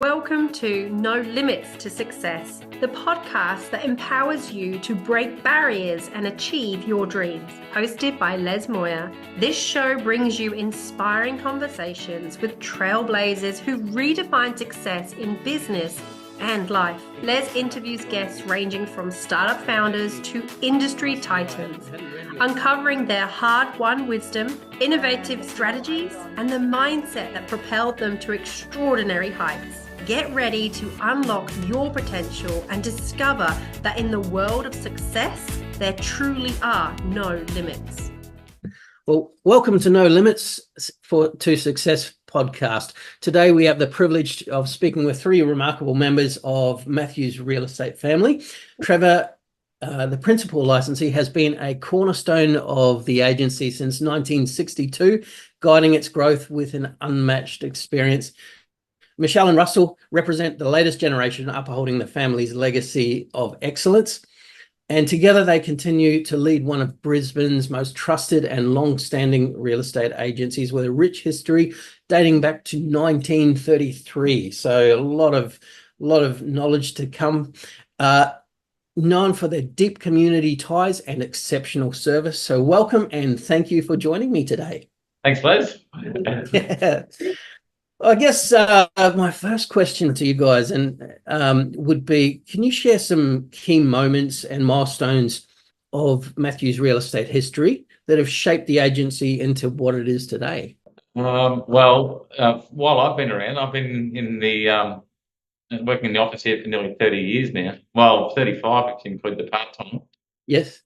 Welcome to No Limits to Success, the podcast that empowers you to break barriers and achieve your dreams. Hosted by Les Moyer, this show brings you inspiring conversations with trailblazers who redefine success in business and life. Les interviews guests ranging from startup founders to industry titans, uncovering their hard-won wisdom, innovative strategies, and the mindset that propelled them to extraordinary heights. Get ready to unlock your potential and discover that in the world of success, there truly are no limits. Well, welcome to No Limits to Success podcast. Today, we have the privilege of speaking with three remarkable members of Matthew's real estate family. Trevor, the principal licensee, has been a cornerstone of the agency since 1962, guiding its growth with an unmatched experience. Michelle and Russell represent the latest generation, upholding the family's legacy of excellence. And together they continue to lead one of Brisbane's most trusted and long-standing real estate agencies with a rich history dating back to 1933. So a lot of knowledge to come. Known for their deep community ties and exceptional service. So welcome and thank you for joining me today. Thanks, Les. Yeah. I guess my first question to you guys would be, can you share some key moments and milestones of Matthew's real estate history that have shaped the agency into what it is today? While I've been around, I've been in the working in the office here for nearly 30 years now. Well, 35 if you include the part-time. Yes.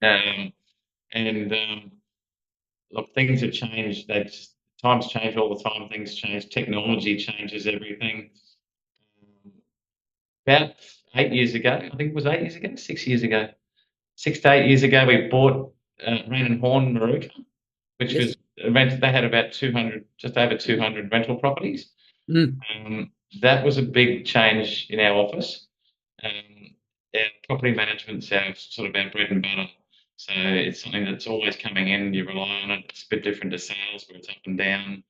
Look, things have changed. Times change all the time. Things change. Technology changes everything. About 8 years ago, I think it was 8 years ago, 6 years ago, 6 to 8 years ago, we bought Rain and Horn Maruka, which was they had about 200, just over 200 rental properties. That was a big change in our office. Our property management's our bread and butter. So it's something that's always coming in. You rely on it. It's a bit different to sales, where it's up and down.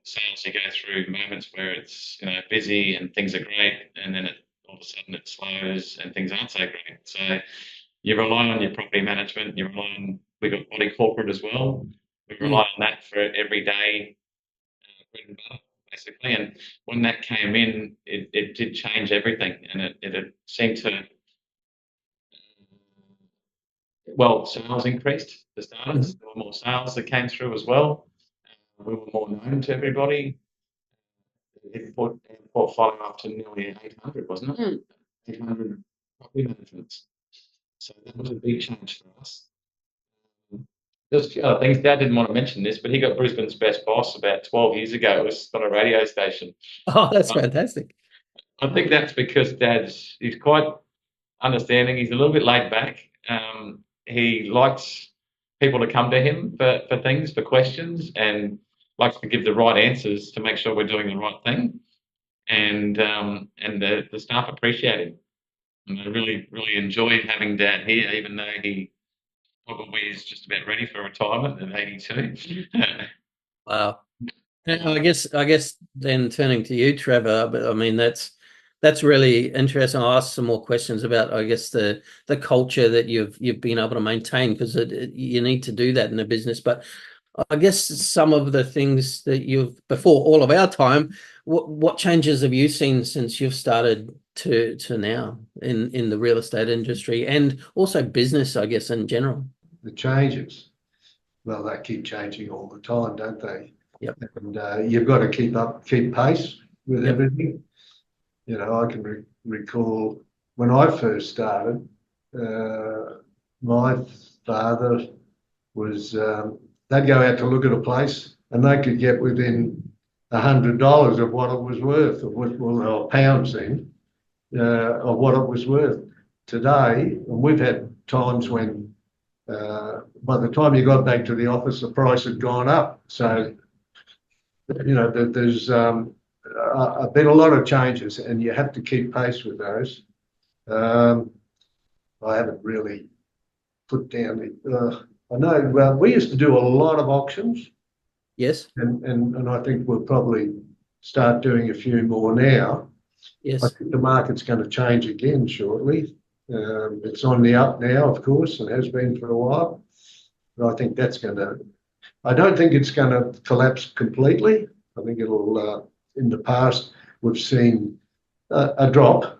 Sales, you go through moments where it's busy and things are great, and then all of a sudden it slows and things aren't so great. So you rely on your property management. We've got body corporate as well. We rely on that for everyday bread and butter, basically. And when that came in, it did change everything, and it seemed to. Well, sales increased for starters. There were more sales that came through as well. We were more known to everybody. It put our portfolio up to nearly 800, wasn't it? 800 property managements. So that was a big change for us. There's a few other things. Dad didn't want to mention this, but he got Brisbane's Best Boss about 12 years ago. It was on a radio station. Oh, that's fantastic. I think that's because he's quite understanding. He's a little bit laid back. He likes people to come to him for things, for questions, and likes to give the right answers to make sure we're doing the right thing. And the staff appreciate him. And I really, really enjoy having Dad here, even though he probably is just about ready for retirement at 82. Wow. And I guess then turning to you, Trevor, but I mean that's really interesting. I'll ask some more questions about, I guess, the culture that you've been able to maintain, because you need to do that in a business. But I guess some of the things that before all of our time, what changes have you seen since you've started to now in the real estate industry and also business, I guess, in general? The changes, well, they keep changing all the time, don't they? Yep. And you've got to keep pace with everything. I can recall when I first started, my father was, they'd go out to look at a place and they could get within $100 of what it was worth, or pounds then, of what it was worth. Today, and we've had times when by the time you got back to the office, the price had gone up. So, there's been a lot of changes, and you have to keep pace with those. I haven't really put down I know, well, we used to do a lot of auctions. Yes. And I think we're probably start doing a few more now. Yes. I think the market's going to change again shortly. It's on the up now, of course, and has been for a while. But I think that's going to, I don't think it's going to collapse completely. I think it'll, in the past, we've seen a drop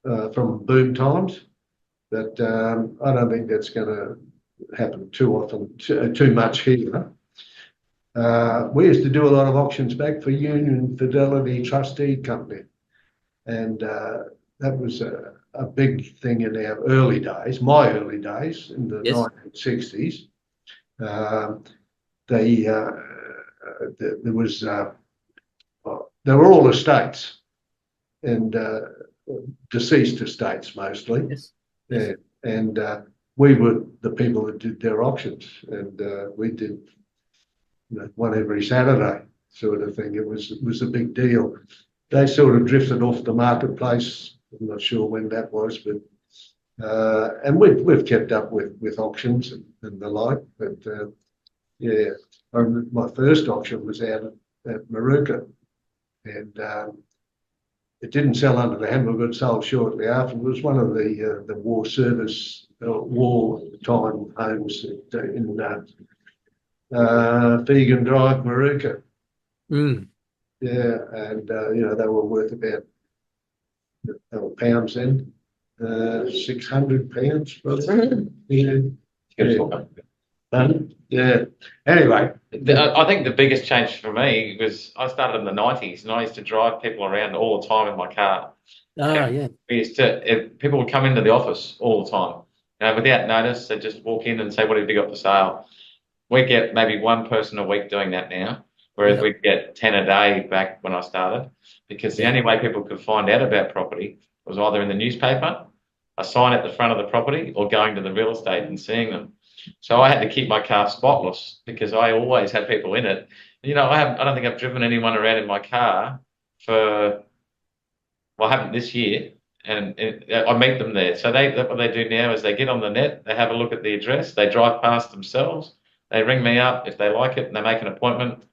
from boom times, but I don't think that's going to happen too often, too much here. We used to do a lot of auctions back for Union Fidelity Trustee Company, and that was a big thing in our early days, my early days in the 1960s. There was they were all estates and deceased estates mostly. Yes. Yeah, and we were the people that did their auctions, and we did one every Saturday sort of thing. It was a big deal. They sort of drifted off the marketplace. I'm not sure when that was, but and we've kept up with auctions and the like. But yeah, my first auction was out at Maruka, and it didn't sell under the hammer, but it sold shortly after. It was one of the war service, wartime homes in Vegan Drive, Maruka. Mm. Yeah, and they were worth about, they were pounds then, £600 probably. Yeah. Anyway, I think the biggest change for me was I started in the 90s, and I used to drive people around all the time in my car. Yeah. We used to, people would come into the office all the time, without notice. They'd just walk in and say, "What have you got for sale?" We get maybe one person a week doing that now, whereas we'd get 10 a day back when I started, because the only way people could find out about property was either in the newspaper, a sign at the front of the property, or going to the real estate and seeing them. So I had to keep my car spotless because I always had people in it. I don't think I've driven anyone around in my car for, well, I haven't this year, and I meet them there. So what they do now is they get on the net, they have a look at the address, they drive past themselves, they ring me up if they like it, and they make an appointment,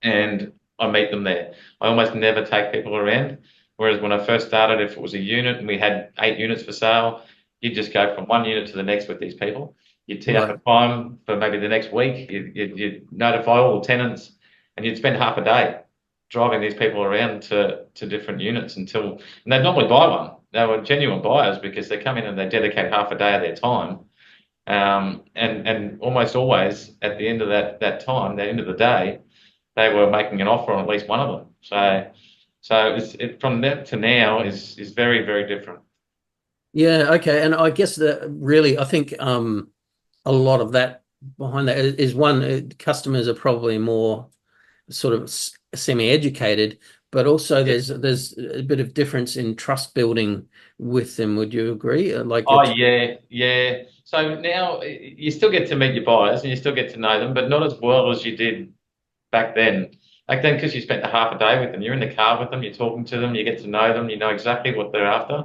and I meet them there. I almost never take people around. Whereas when I first started, if it was a unit and we had 8 units for sale, you'd just go from one unit to the next with these people. You'd tee up a time for maybe the next week. You'd notify all the tenants, and you'd spend half a day driving these people around to different units and they'd normally buy one. They were genuine buyers because they come in and they dedicate half a day of their time. And almost always at the end of that time, the end of the day, they were making an offer on at least one of them. So from that to now is very, very different. Yeah. Okay. And I guess that really, I think a lot of that behind that is one, customers are probably more sort of semi-educated, but also there's a bit of difference in trust building with them. Would you agree? Yeah. So now you still get to meet your buyers and you still get to know them, but not as well as you did back then. Back then, because you spent a half a day with them, you're in the car with them, you're talking to them, you get to know them, you know exactly what they're after.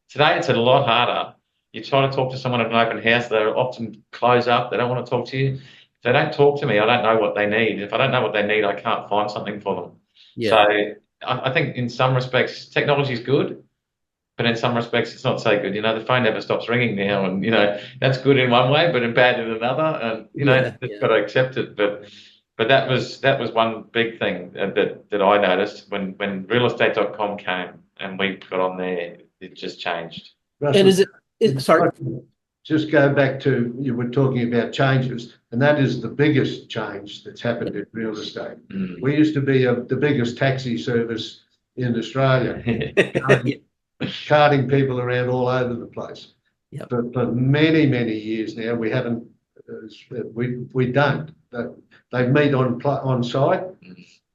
Today, it's a lot harder. You try to talk to someone at an open house, they often close up, they don't want to talk to you. If they don't talk to me, I don't know what they need. If I don't know what they need, I can't find something for them. Yeah. So I think in some respects, technology is good, but in some respects, it's not so good. The phone never stops ringing now, and that's good in one way, but in bad in another. And just got to accept it. But that was one big thing that I noticed when realestate.com came and we got on there. It just changed. Russell, and sorry. Just go back to, you were talking about changes, and that is the biggest change that's happened in real estate. We used to be the biggest taxi service in Australia, carting people around all over the place. Yep. But for many, many years now, we haven't. We don't. They meet on site,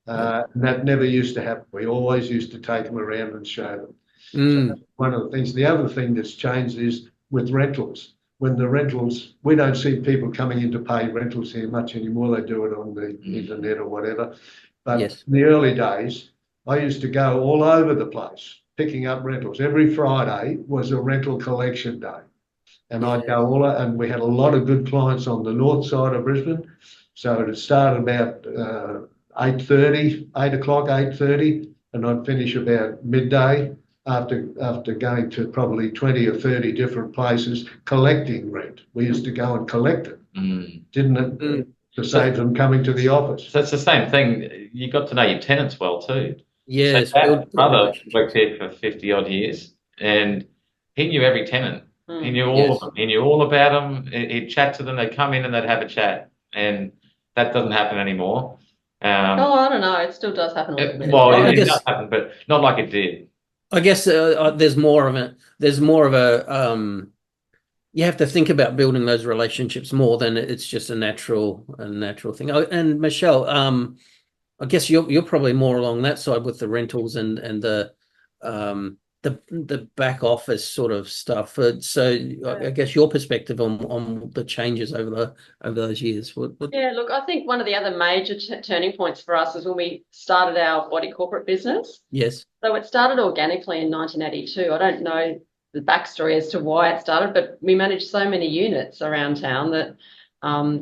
and that never used to happen. We always used to take them around and show them. So that's one of the things. The other thing that's changed is with rentals. When the rentals, we don't see people coming in to pay rentals here much anymore. They do it on the internet or whatever. But in the early days, I used to go all over the place picking up rentals. Every Friday was a rental collection day. And I'd go and we had a lot of good clients on the north side of Brisbane. So it started about 8:30, 8 o'clock, 8:30, and I'd finish about midday after going to probably 20 or 30 different places collecting rent. We used to go and collect it, didn't it? To save them coming to the office. So it's the same thing. You got to know your tenants well too. Yes, So build Dad's brother relationships. worked here for 50 odd years, and he knew every tenant. He knew all Yes. of them. He knew all about them. He'd chat to them. They'd come in and they'd have a chat, and that doesn't happen anymore. Oh, I don't know. It still does happen a little bit. Well, I it guess- does happen, but not like it did. I guess there's more of a you have to think about building those relationships more than it's just a natural thing. Oh, and Michelle, I guess you're probably more along that side with the rentals and the back office sort of stuff. So I guess your perspective on the changes over those years. Yeah, look, I think one of the other major turning points for us is when we started our body corporate business. Yes. So it started organically in 1982. I don't know the backstory as to why it started, but we managed so many units around town that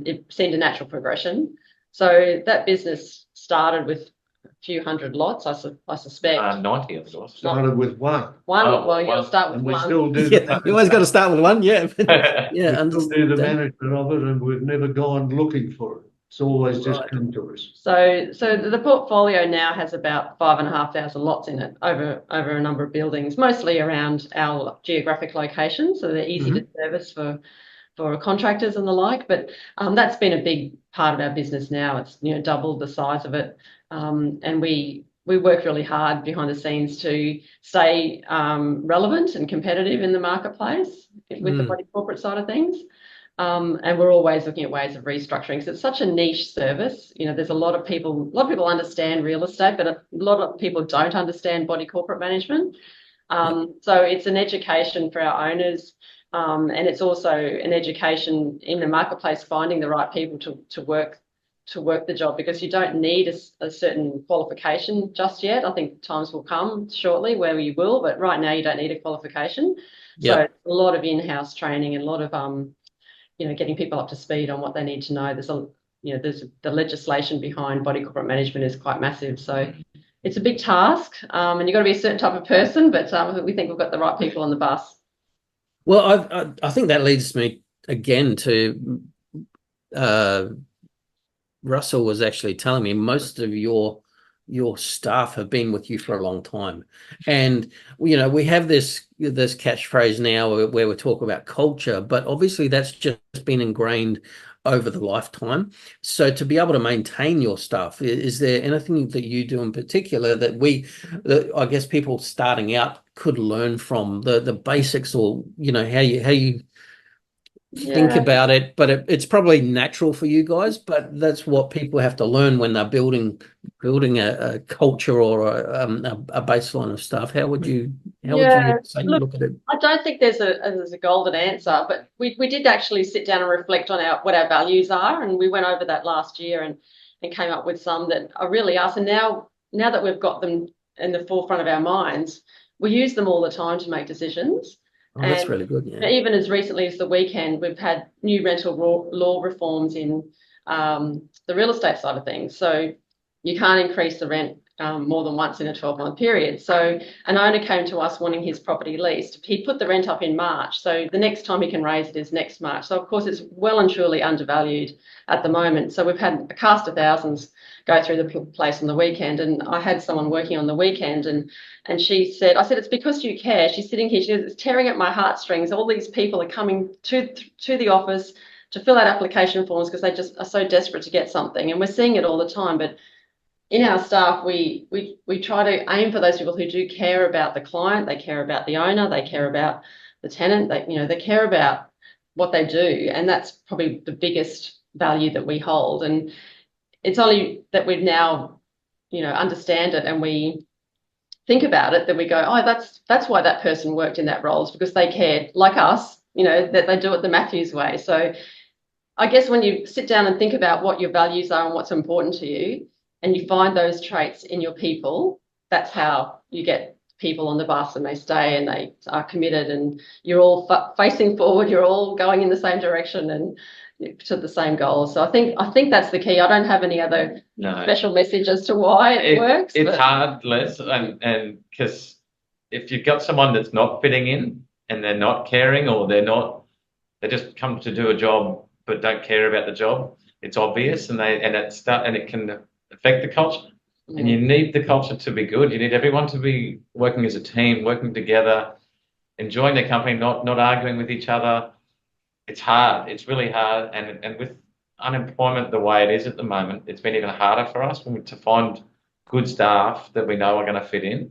it seemed a natural progression. So that business started with a few hundred lots, I suspect. 90, I thought. Started with one. Well, you'll start with And we one. still do Yeah, you always got to start with one. Yeah. Yeah. we still do the management of it, and we've never gone looking for it. It's always just Right. come to us. So the portfolio now has about 5,500 lots in it over a number of buildings, mostly around our geographic location, so they're easy to service for contractors and the like. But that's been a big part of our business now. It's doubled the size of it, and we work really hard behind the scenes to stay relevant and competitive in the marketplace with the body corporate side of things. And we're always looking at ways of restructuring. So it's such a niche service. There's a lot of people understand real estate, but a lot of people don't understand body corporate management. So it's an education for our owners. And it's also an education in the marketplace, finding the right people to work the job, because you don't need a certain qualification just yet. I think times will come shortly where you will, but right now you don't need a qualification. So a lot of in-house training and a lot of getting people up to speed on what they need to know. There's the legislation behind body corporate management is quite massive. So it's a big task, and you've got to be a certain type of person, but we think we've got the right people on the bus. Well, I think that leads me again to Russell was actually telling me most of your staff have been with you for a long time, and we have this catchphrase now where we talk about culture, but obviously that's just been ingrained over the lifetime. So to be able to maintain your staff, is there anything that you do in particular that I guess people starting out could learn from, the basics, or how you think about it? But it's probably natural for you guys, but that's what people have to learn when they're building a culture or a baseline of stuff. How would you say you look at it? I don't think there's a golden answer, but we did actually sit down and reflect on what our values are, and we went over that last year and came up with some that are really us. And now that we've got them in the forefront of our minds, we use them all the time to make decisions. Oh, that's really good. Yeah. Even as recently as the weekend, we've had new rental law reforms in the real estate side of things. So you can't increase the rent more than once in a 12-month period. So an owner came to us wanting his property leased. He put the rent up in March. So the next time he can raise it is next March. So, of course, it's well and truly undervalued at the moment. So we've had a cast of thousands go through the place on the weekend. And I had someone working on the weekend, and she said, I said, it's because you care. She's sitting here. She goes, it's tearing at my heartstrings. All these people are coming to the office to fill out application forms because they just are so desperate to get something. And we're seeing it all the time. But in our staff, we try to aim for those people who do care about the client, they care about the owner, they care about the tenant, they care about what they do, and that's probably the biggest value that we hold. And it's only that we've now, understand it and we think about it that we go, oh, that's why that person worked in that role, is because they cared, like us, that they do it the Matthews way. So I guess when you sit down and think about what your values are and what's important to you, and you find those traits in your people, that's how you get people on the bus and they stay and they are committed, and you're all facing forward, you're all going in the same direction, and to the same goals. So I think that's the key. I don't have any other special message as to why it works. It's hard, Les, and because if you've got someone that's not fitting in and they're not caring, or they just come to do a job but don't care about the job, it's obvious, and it can affect the culture. And you need the culture to be good. You need everyone to be working as a team, working together, enjoying their company, not arguing with each other. It's hard. It's really hard. And with unemployment the way it is at the moment, it's been even harder for us to find good staff that we know are going to fit in.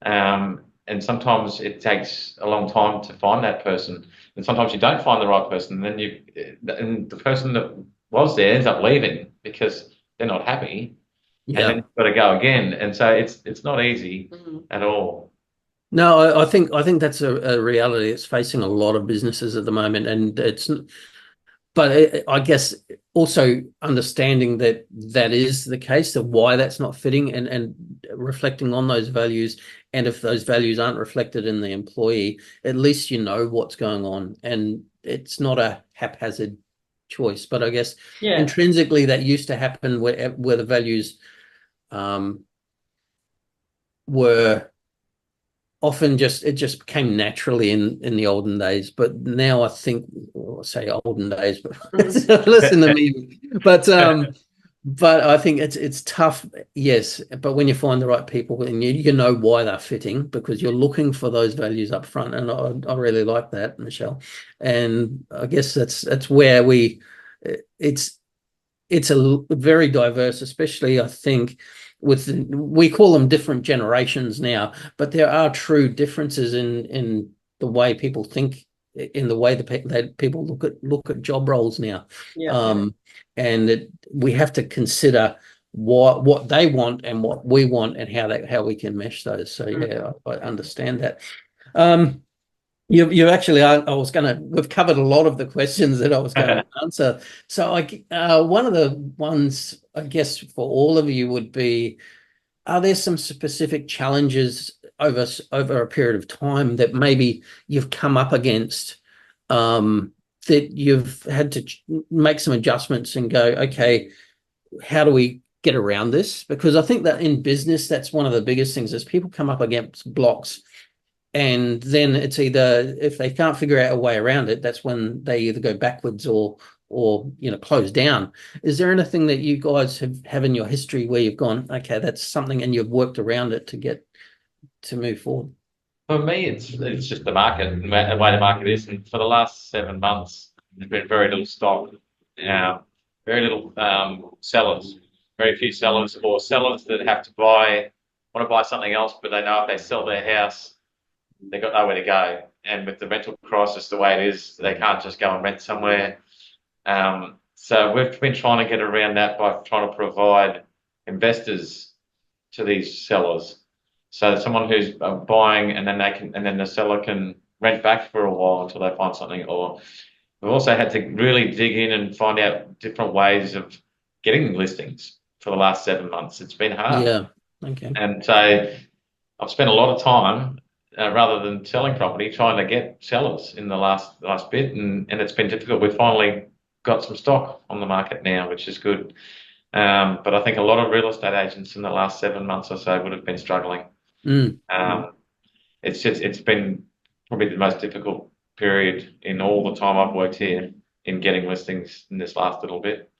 And sometimes it takes a long time to find that person. And sometimes you don't find the right person. And the person that was there ends up leaving because they're not happy. Yeah. And then you've got to go again. And so it's not easy at all. No, I think that's a reality. It's facing a lot of businesses at the moment, and I guess also understanding that is the case, of why that's not fitting, and reflecting on those values. And if those values aren't reflected in the employee, at least you know what's going on, and it's not a haphazard choice. But I guess intrinsically that used to happen where the values were often it just came naturally in the olden days. But now I think, I say olden days, but listen to me. But I think it's tough, yes. But when you find the right people, and you know why they're fitting, because you're looking for those values up front, and I really like that, Michelle. And I guess that's where it's a very diverse, especially I think. We call them different generations now, but there are true differences in the way people think, in the way that people look at job roles now. And we have to consider what they want and what we want, and how we can mesh those. So I understand that. You actually are. We've covered a lot of the questions that I was going to answer. So one of the ones, I guess, for all of you would be, are there some specific challenges over a period of time that maybe you've come up against, that you've had to make some adjustments and go, okay, how do we get around this? Because I think that in business, that's one of the biggest things, is people come up against blocks. And then it's either, if they can't figure out a way around it, that's when they either go backwards or close down. Is there anything that you guys have in your history where you've gone, okay, that's something, and you've worked around it to move forward? For me, it's just the market and the way the market is. And for the last 7 months, there's been very little stock, very little sellers, very few sellers, or sellers that want to buy something else, but they know if they sell their house, they've got nowhere to go. And with the rental crisis the way it is, they can't just go and rent somewhere. So we've been trying to get around that by trying to provide investors to these sellers. So someone who's buying, and then the seller can rent back for a while until they find something. Or we've also had to really dig in and find out different ways of getting listings for the last 7 months. It's been hard. Yeah. Okay. And so I've spent a lot of time, rather than selling property, trying to get sellers in the last bit, and it's been difficult. We've finally got some stock on the market now, which is good. But I think a lot of real estate agents in the last 7 months or so would have been struggling. It's been probably the most difficult period in all the time I've worked here in getting listings in this last little bit.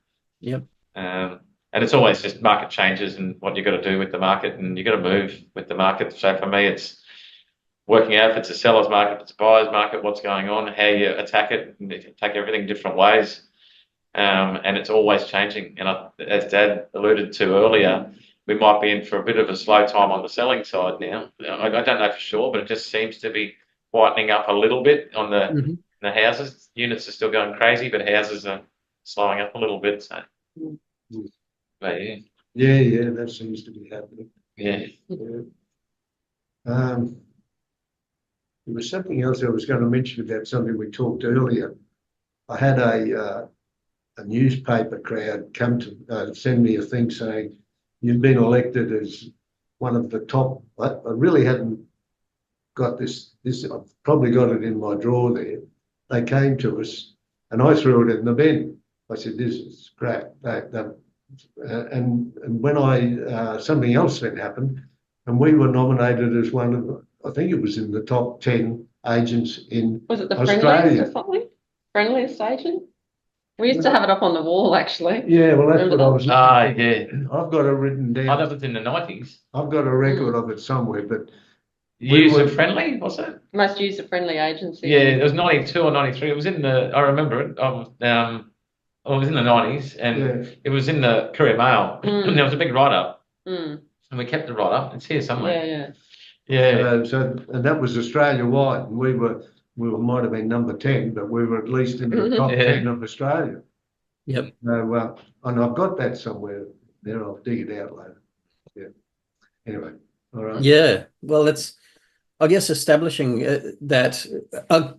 Yep. And it's always just market changes and what you've got to do with the market, and you've got to move with the market. So for me, it's working out if it's a seller's market, if it's a buyer's market, what's going on, how you attack it, and you take everything different ways. And it's always changing. And as Dad alluded to earlier, we might be in for a bit of a slow time on the selling side now. I don't know for sure, but it just seems to be whitening up a little bit on the houses. Units are still going crazy, but houses are slowing up a little bit. So, but yeah, that seems to be happening. Yeah. There was something else I was going to mention about something we talked earlier. I had a newspaper crowd come to send me a thing saying you'd been elected as one of the top. I really hadn't got this. I've probably got it in my drawer there. They came to us, and I threw it in the bin. I said, this is crap. And when something else then happened, and we were nominated as one of, I think it was in the top 10 agents in Was it the Australia. friendliest or something? Friendliest agent? We used to have it up on the wall, actually. Yeah, well, that's Remember what I that? was. Yeah. I've got it written Oh, down. that was in the 90s. I've got a record of it somewhere, but User-friendly, was it? Most user-friendly agency. Yeah, it was 92 or 93. It was in the, I remember it. It was in the 90s, and it was in the Courier Mail. And there was a big write-up, and we kept the write-up. It's here somewhere. Yeah. So and that was Australia-wide, and we might have been number 10, but we were at least in the top 10 of Australia. Yep. So, and I've got that somewhere there. I'll dig it out later. Yeah. Anyway, all right. Yeah. Well, it's, I guess, establishing that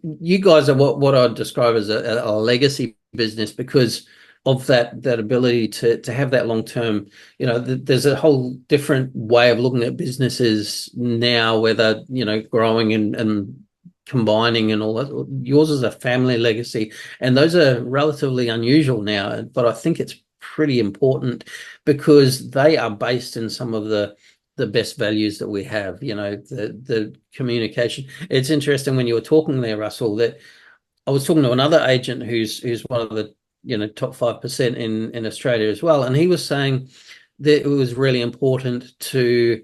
you guys are what I'd describe as a legacy business because of that ability to have that long term. You know, there's a whole different way of looking at businesses now, where they're, you know, growing and combining and all that. Yours is a family legacy, and those are relatively unusual now, but I think it's pretty important because they are based in some of the best values that we have, you know, the communication. It's interesting when you were talking there, Russell, that I was talking to another agent who's one of the, you know, top 5% in Australia as well, and he was saying that it was really important to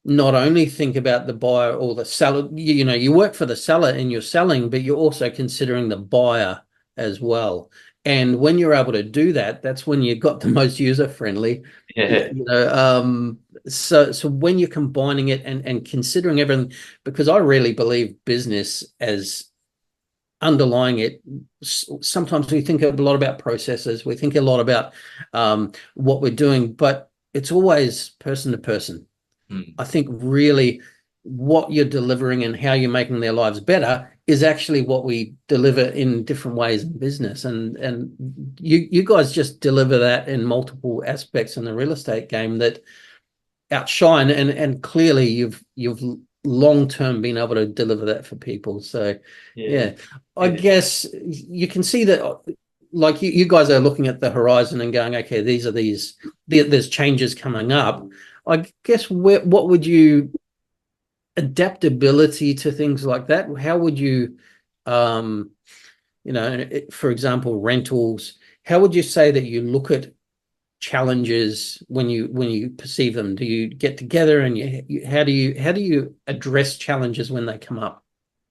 not only think about the buyer or the seller. You know, you work for the seller and you're selling, but you're also considering the buyer as well. And when you're able to do that, that's when you've got the most user friendly. Yeah. You know, so when you're combining it and considering everything, because I really believe business as underlying it, sometimes we think a lot about processes, we think a lot about what we're doing, but it's always person to person. I think really what you're delivering and how you're making their lives better is actually what we deliver in different ways in business. And you guys just deliver that in multiple aspects in the real estate game that outshine, and clearly you've long-term been able to deliver that for people. So yeah, I guess you can see that, like you guys are looking at the horizon and going, okay, there's changes coming up. I guess what would you, adaptability to things like that, how would you, you know, for example, rentals, how would you say that you look at challenges when you perceive them? Do you get together and how do you address challenges when they come up?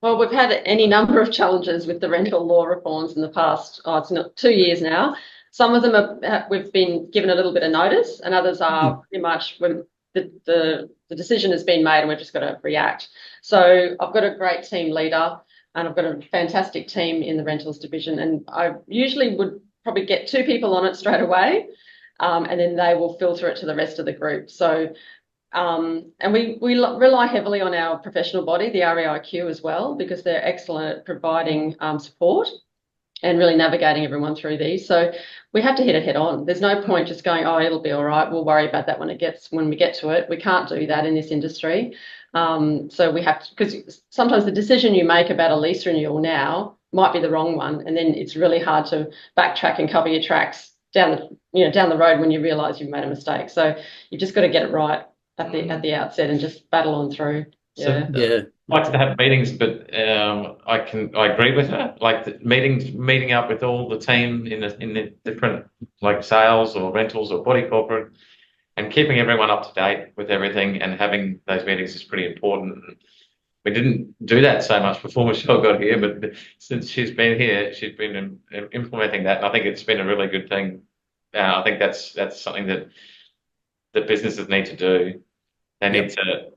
Well, we've had any number of challenges with the rental law reforms in the past, it's not 2 years now. Some of them we've been given a little bit of notice, and others are pretty much when the decision has been made and we've just got to react. So I've got a great team leader and I've got a fantastic team in the rentals division, and I usually would probably get 2 people on it straight away, and then they will filter it to the rest of the group. So and we rely heavily on our professional body, the REIQ, as well, because they're excellent at providing support and really navigating everyone through these. So we have to hit it head on. There's no point just going, oh, it'll be all right, we'll worry about that when we get to it. We can't do that in this industry. So we have to, because sometimes the decision you make about a lease renewal now might be the wrong one, and then it's really hard to backtrack and cover your tracks down the road when you realise you've made a mistake. So you've just got to get it right at the outset and just battle on through. Yeah. I like to have meetings, but I agree with her. Like meeting up with all the team in the different, like, sales or rentals or body corporate, and keeping everyone up to date with everything and having those meetings is pretty important. We didn't do that so much before Michelle got here, but since she's been here, she's been implementing that, and I think it's been a really good thing. I think that's something that the businesses need to do. They need to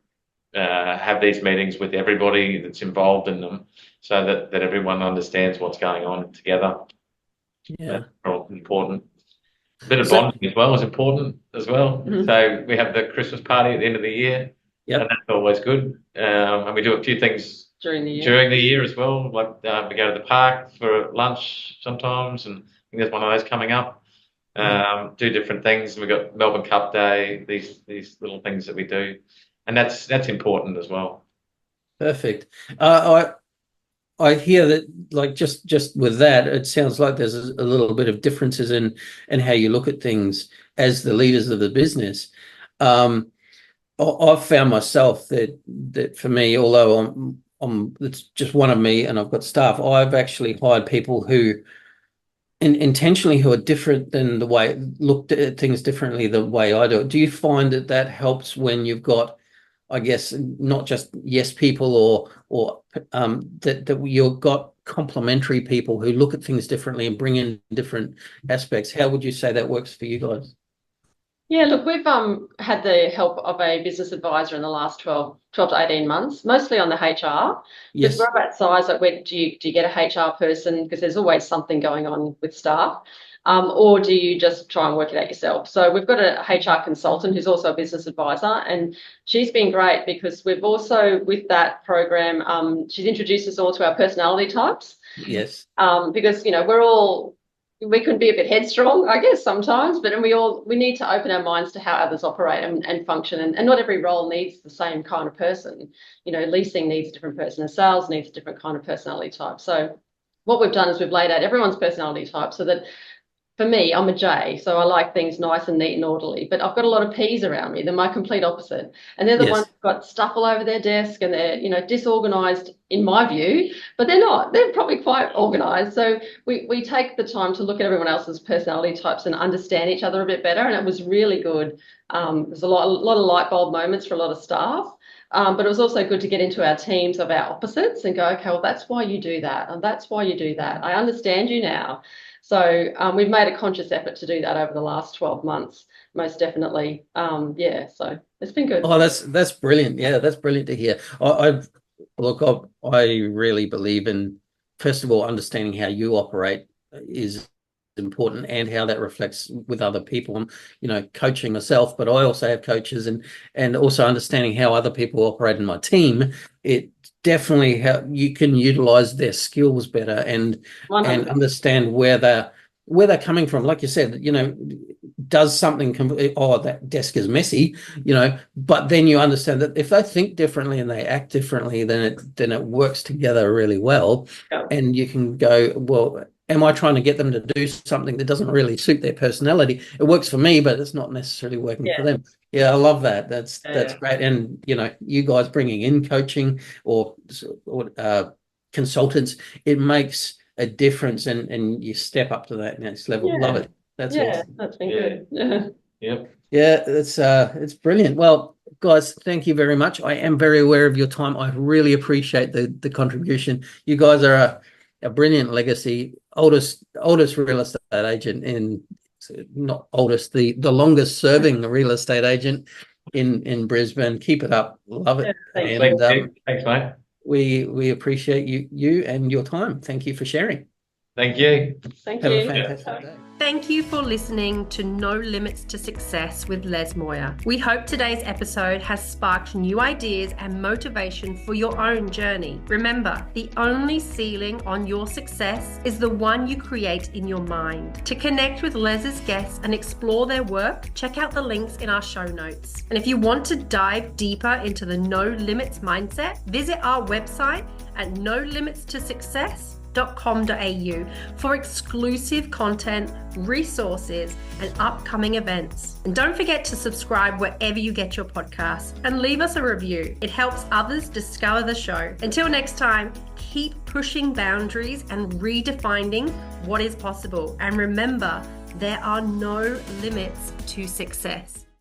have these meetings with everybody that's involved in them, so that everyone understands what's going on together. Yeah, that's all important. A bit of bonding as well is important as well. So we have the Christmas party at the end of the year, and that's always good. And we do a few things during the year as well, like we go to the park for lunch sometimes, and I think there's one of those coming up. Do different things. We've got Melbourne Cup Day, these little things that we do, and that's important as well. Perfect. I hear that, like, just with that, it sounds like there's a little bit of differences in how you look at things as the leaders of the business. I've found myself that for me, although it's just one of me and I've got staff, I've actually hired people who intentionally who are different than the way looked at things differently the way I do it. Do you find that helps when you've got, I guess, not just yes people or that you've got complementary people who look at things differently and bring in different aspects? How would you say that works for you guys? Yeah, look, we've had the help of a business advisor in the last 12 to 18 months, mostly on the HR. Because Yes. we're about size, like where do you get a HR person? Because there's always something going on with staff. Or do you just try and work it out yourself? So we've got a HR consultant who's also a business advisor, and she's been great because we've also, with that program, she's introduced us all to our personality types. Yes. Because, we can be a bit headstrong, I guess, sometimes, but we need to open our minds to how others operate and function. And not every role needs the same kind of person. Leasing needs a different person, and sales needs a different kind of personality type. So what we've done is we've laid out everyone's personality type so that, for me, I'm a J, so I like things nice and neat and orderly, but I've got a lot of P's around me. They're my complete opposite. And they're the ones who've got stuff all over their desk and they're, disorganized in my view, but they're not. They're probably quite organized. So we take the time to look at everyone else's personality types and understand each other a bit better. And it was really good. There's a lot of light bulb moments for a lot of staff. But it was also good to get into our teams of our opposites and go, okay, well, that's why you do that. And that's why you do that. I understand you now. So we've made a conscious effort to do that over the last 12 months, most definitely. So it's been good. Oh, that's brilliant. Yeah, that's brilliant to hear. I really believe in, first of all, understanding how you operate is important and how that reflects with other people. I'm, coaching myself, but I also have coaches and also understanding how other people operate in my team. It definitely how you can utilize their skills better and 100%. and understand where they're coming from. Like you said, does something that desk is messy, but then you understand that if they think differently and they act differently, then it works together really well. Yeah. And you can go, well, am I trying to get them to do something that doesn't really suit their personality? It works for me, but it's not necessarily working for them. Yeah, I love that. That's great. And you guys bringing in coaching or consultants, it makes a difference, and you step up to that next level. Yeah. Love it. That's awesome. That's been good. Yeah. Yep. Yeah, it's brilliant. Well, guys, thank you very much. I am very aware of your time. I really appreciate the contribution. You guys are a brilliant legacy, oldest real estate agent not oldest, the longest serving real estate agent in Brisbane. Keep it up. Love it. Yeah, thanks, mate. We appreciate you and your time. Thank you for sharing. Thank you. Thank Have you. a fantastic day. Thank you for listening to No Limits to Success with Les Moyer. We hope today's episode has sparked new ideas and motivation for your own journey. Remember, the only ceiling on your success is the one you create in your mind. To connect with Les's guests and explore their work, check out the links in our show notes. And if you want to dive deeper into the No Limits mindset, visit our website at nolimitstosuccess.com.au for exclusive content, resources, and upcoming events. And don't forget to subscribe wherever you get your podcasts and leave us a review. It helps others discover the show. Until next time, keep pushing boundaries and redefining what is possible. And remember, there are no limits to success.